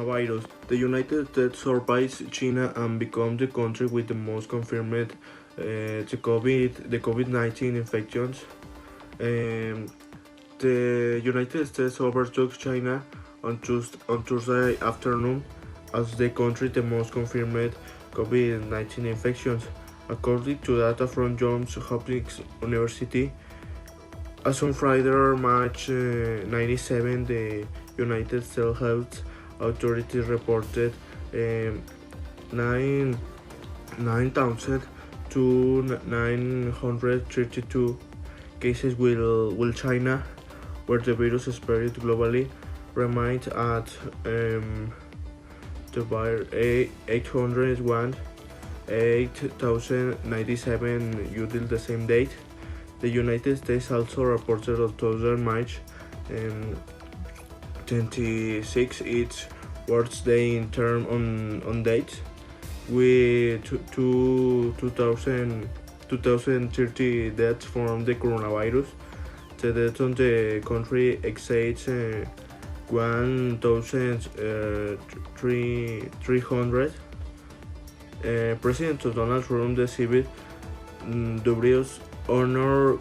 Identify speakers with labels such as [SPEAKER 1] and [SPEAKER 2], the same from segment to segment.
[SPEAKER 1] coronavirus. The United States surprised China and became the country with the most confirmed the COVID-19 infections. Um, the United States overtook China on Thursday afternoon as the country the most confirmed COVID-19 infections, according to data from Johns Hopkins University. As on Friday, March 97, the United States Health Authority reported 9,932 cases, while China, where the virus spread globally, remained at the 8,097 until the same date. The United States also reported on Thursday, March 26 its worst day in terms on dates, with 2,030 deaths from the coronavirus. The deaths on the country exceeds 1,300. President Donald Trump received dubious honor,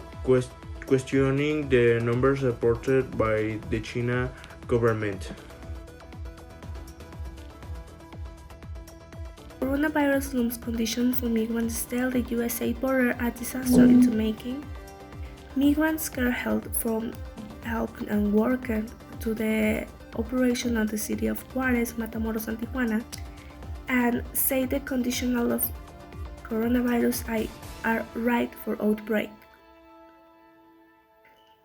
[SPEAKER 1] questioning the numbers reported by the China government.
[SPEAKER 2] Coronavirus looms conditions for migrants tell the USA border a disaster into making. Migrants care help from help and worker to the operation of the city of Juarez, Matamoros, and Tijuana, and say the conditions of coronavirus are ripe for outbreak.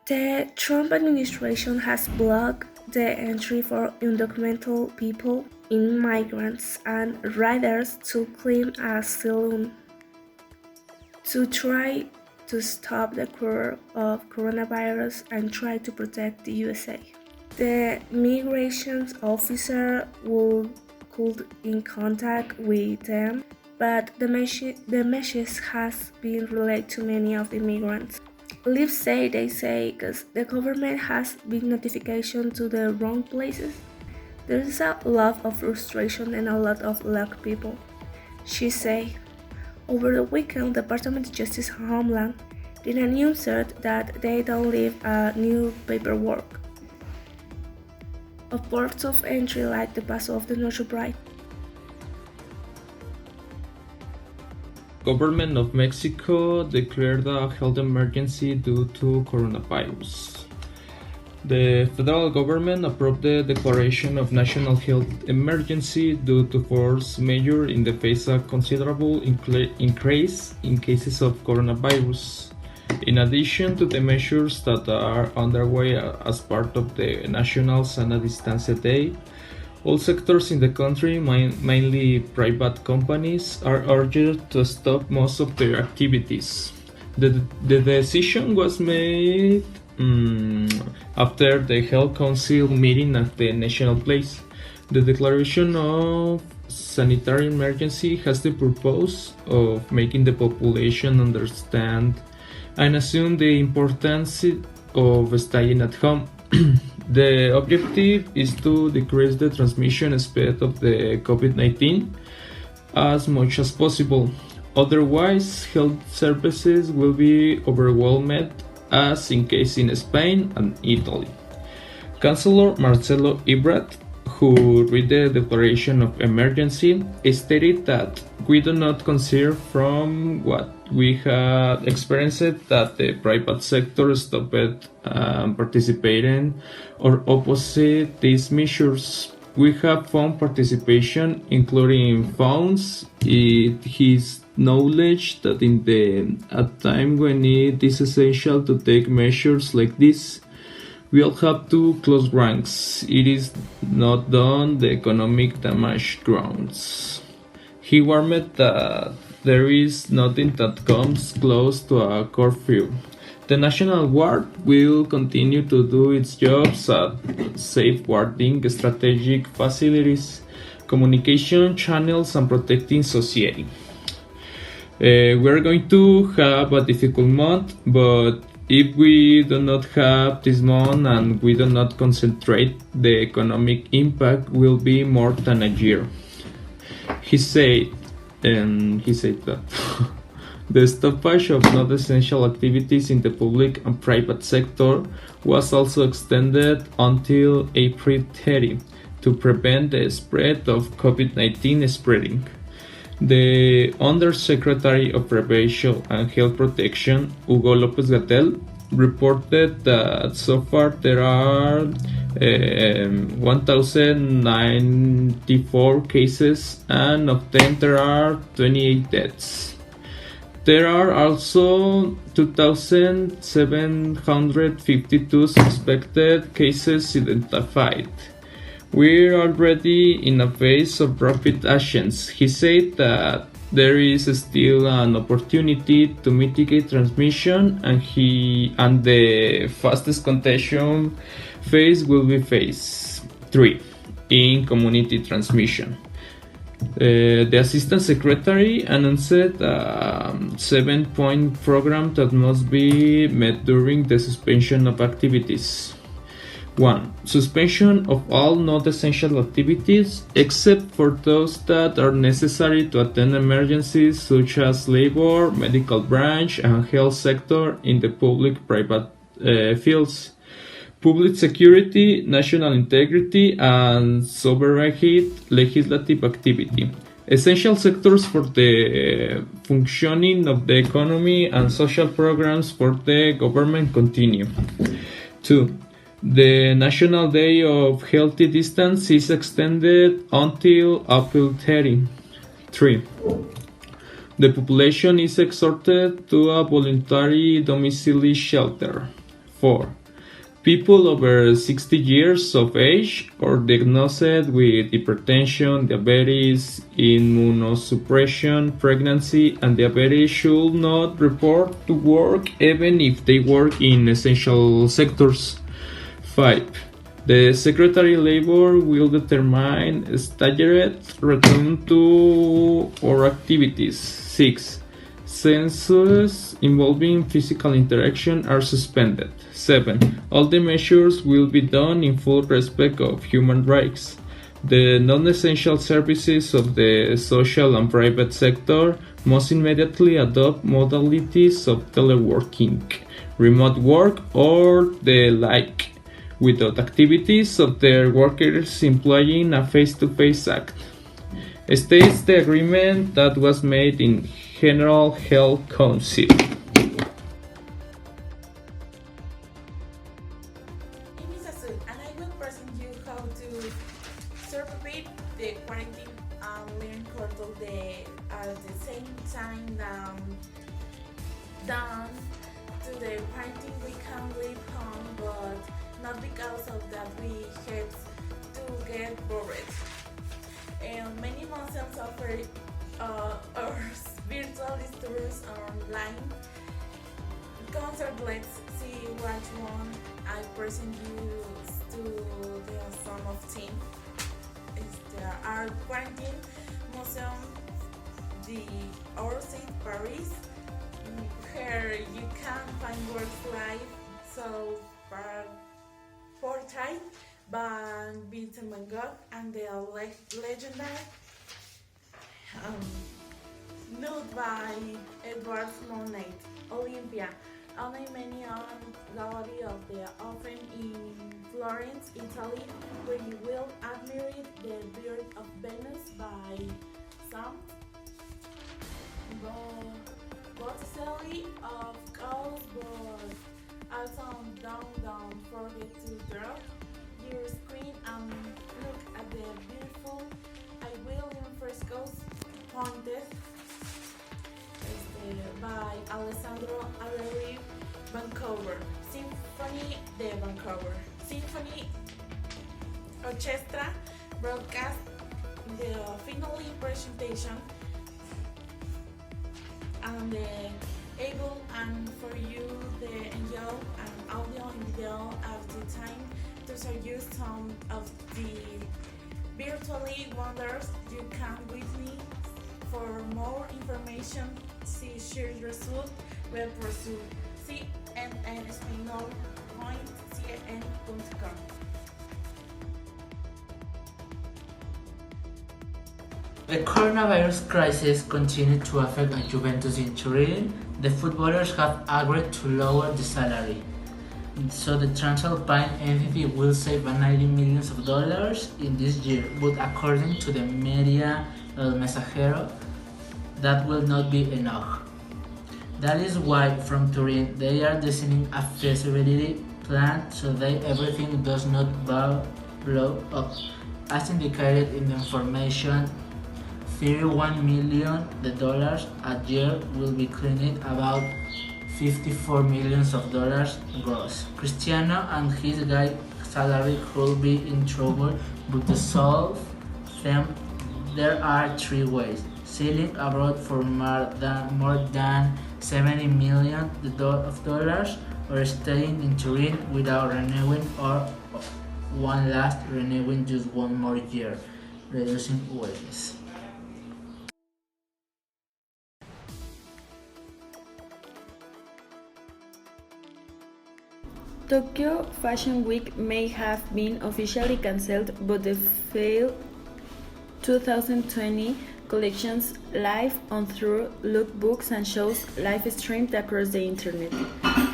[SPEAKER 2] The Trump administration has blocked the entry for undocumented people, immigrants, and riders to claim asylum to try to stop the spread of coronavirus and try to protect the USA. The migration officer could in contact with them, but the message has been relayed to many of the migrants. They say because the government has big notification to the wrong places. There is a lot of frustration and a lot of lack people. She said, over the weekend, the Department of Justice Homeland did announce that they don't leave a new paperwork of ports of entry like the Paso of the Noche Bride.
[SPEAKER 3] Government of Mexico declared a health emergency due to coronavirus. The federal government approved the declaration of national health emergency due to force majeure in the face of considerable increase in cases of coronavirus. In addition to the measures that are underway as part of the National Sana Distancia Day, all sectors in the country, mainly private companies, are urged to stop most of their activities. The decision was made after the Health Council meeting at the National Place. The declaration of sanitary emergency has the purpose of making the population understand and assume the importance of staying at home. The objective is to decrease the transmission speed of the COVID-19 as much as possible. Otherwise, health services will be overwhelmed, as in case in Spain and Italy. Chancellor Marcelo Ebrard, who read the declaration of emergency, stated that we do not consider from what we had experienced that the private sector stopped participating or opposite these measures. We have found participation, including funds. It is knowledge that in a time when it is essential to take measures like this, we all have to close ranks. It is not done the economic damage grounds. He warned that there is nothing that comes close to a curfew. The National Guard will continue to do its jobs at safeguarding strategic facilities, communication channels, and protecting society. We are going to have a difficult month, but If we do not have this month and we do not concentrate, the economic impact will be more than a year. He said, and he said that the stoppage of non-essential activities in the public and private sector was also extended until April 30 to prevent the spread of COVID-19 spreading. The Undersecretary of Prevention and Health Protection, Hugo Lopez Gatell, reported that so far there are 1,094 cases, and of them there are 28 deaths. There are also 2,752 suspected cases identified. We're already in a phase of rapid actions. He said that there is still an opportunity to mitigate transmission, and the fastest contagion phase will be phase 3 in community transmission. The Assistant Secretary announced a 7-point program that must be met during the suspension of activities. 1. Suspension of all non-essential activities except for those that are necessary to attend emergencies such as labor, medical branch, and health sector in the public-private fields. Public security, national integrity, and sovereignty legislative activity. Essential sectors for the functioning of the economy and social programs for the government continue. 2. The National Day of Healthy Distance is extended until April 30. 3. The population is exhorted to a voluntary domiciliary shelter. 4. People over 60 years of age or diagnosed with hypertension, diabetes, immunosuppression, pregnancy, and diabetes should not report to work even if they work in essential sectors. 5. The Secretary of Labor will determine staggered return to our activities. 6. Censuses involving physical interaction are suspended. 7. All the measures will be done in full respect of human rights. The non-essential services of the social and private sector must immediately adopt modalities of teleworking, remote work, or the like, without activities of their workers employing a face-to-face act. States the agreement that was made in General Health Council.
[SPEAKER 4] And I will present you how to circumvent the quarantine and learn control at the same time down to the quarantine we can leave home, but not because of that we have to get bored. And many museums offer or virtual tours online. Concert, let's see which one I present you to the some of team. It's the Art Quarantine Museum, the Orsay, Paris. Here you can find works live, so portrait by Vincent van Gogh and the legendary nude by Edward Monet, Olympia. Only many on gallery of the open in Florence, Italy, where you will admire the Bird of Venus by Sam Botticelli, of course, but also don't forget to drop your screen and look at the beautiful William frescoes pointed by Alessandro Arelli, Vancouver. Symphony de Vancouver. Symphony Orchestra broadcast the finale presentation and able and for you the enjoy and audio and video at the time to show you some of the virtually wonders you can witness. For more information, see Share Result, Web Result. See en español.cn.com.
[SPEAKER 5] The coronavirus crisis continued to affect Juventus in Turin. The footballers have agreed to lower the salary. So the Transalpine entity will save $90 million in this year, but according to the media El Mensajero, that will not be enough. That is why from Turin they are designing a feasibility plan so that everything does not blow up. As indicated in the information, $31 million a year will be cleaned, about $54 million gross. Cristiano and his guy salary could be in trouble, but to solve them there are three ways: selling abroad for more than $70 million, or staying in Turin without renewing, or one last renewing just one more year, reducing wages.
[SPEAKER 6] Tokyo Fashion Week may have been officially cancelled, but the fall 2020 collections live on through lookbooks and shows live streamed across the internet.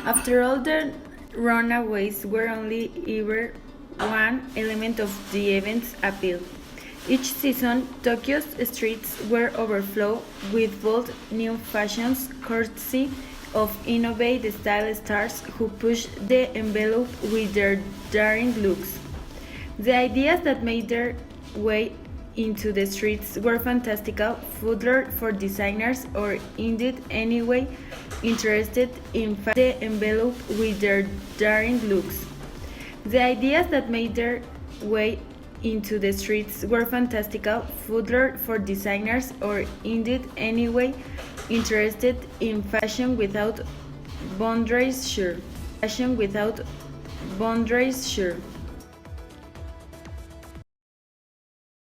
[SPEAKER 6] After all, the runaways were only ever one element of the event's appeal. Each season, Tokyo's streets were overflow with bold new fashions, courtesy of innovative style stars who pushed the envelope with their daring looks. The ideas that made their way into the streets were fantastical, fodder for designers, or indeed anyway interested in the envelope with their daring looks. The ideas that made their way into the streets were fantastical, fodder for designers, or indeed anyway interested in fashion without boundaries. Sure.